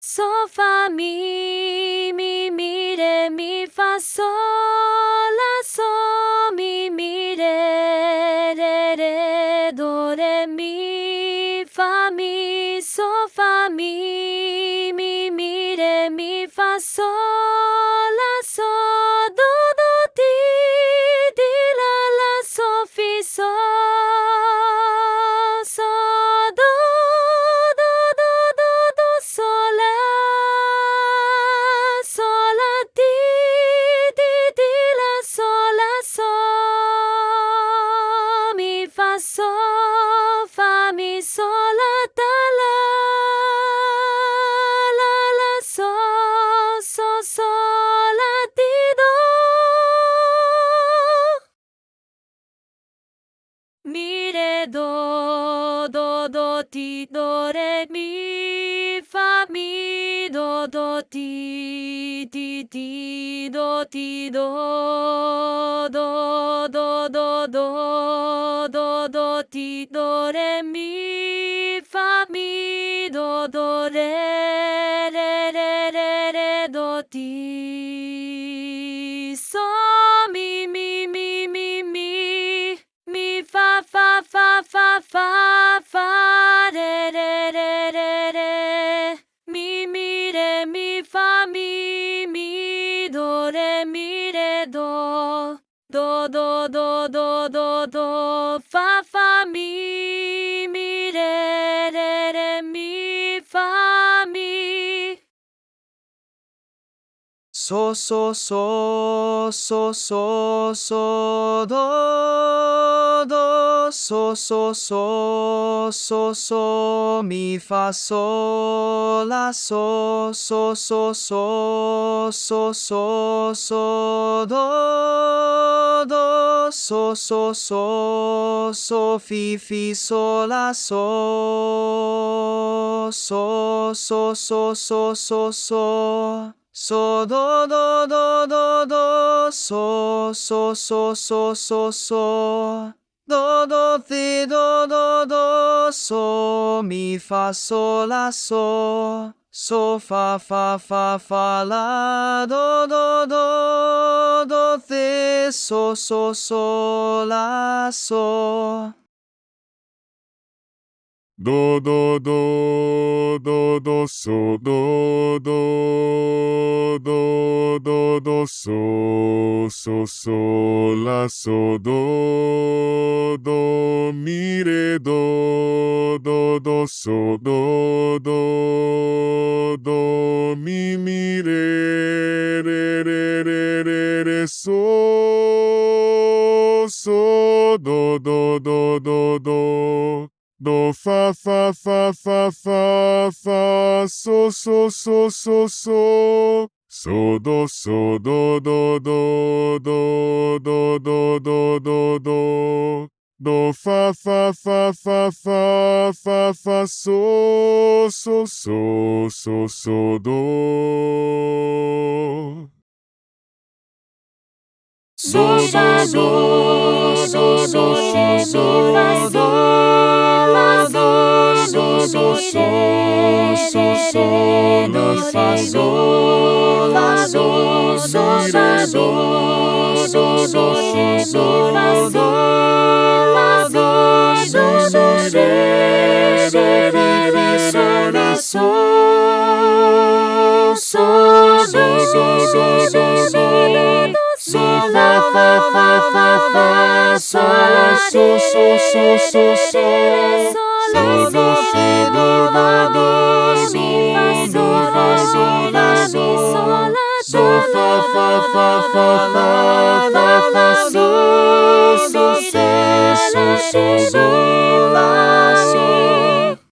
Sol, Fá, Mi, Ré, Mi, Fá, Sol, Lá, Sol, Mi, Ré, Do, Ré, Mi, Fá, Mi, Sol, Fá, Mi, Ré, Mi, Fá, Sol, Lá, Sol, Do, Ti, Lá, Sol, Fi, Sol, Sol, Do, Sol, Lá, Sol, Lá, Ti, Lá, Sol, Lá, Sol, Mi, Fá, Sol, Fá, Mi, Sol, Lá, Tá, Lá, Sol, Sol, Lá, Ti, Do, Mi, Ré, Do, Ti, Do, Ré, Mi, Fá, Mi, Do, Ti, Do, Ti, Do, Ti, Do, Ré, Mi, Fá, Mi, Do, Ré, Do, Ti, Sol, Mi, Fá, Ré, Mi, Ré, Mi, Fá, Mi, Do, Ré, Mi, Ré, Do, Fá, Mi, Ré, Mi, Fá, Mi. So, do, so, mi, fa, sol, la, so, do, so, fi, sol, la, so, so, do, so, do, ti, so, mi, fa, sol, la, so, fa, la, do, ti, so, la, so. Do, so, so, la, so, mi, re, so, mi, re, so, do, fa, so, so, do, do, fa, so, do. Mi, Fá, Mi, Ré, Mi, Fá, Sol, Lá, Sol, fa, fa, fa,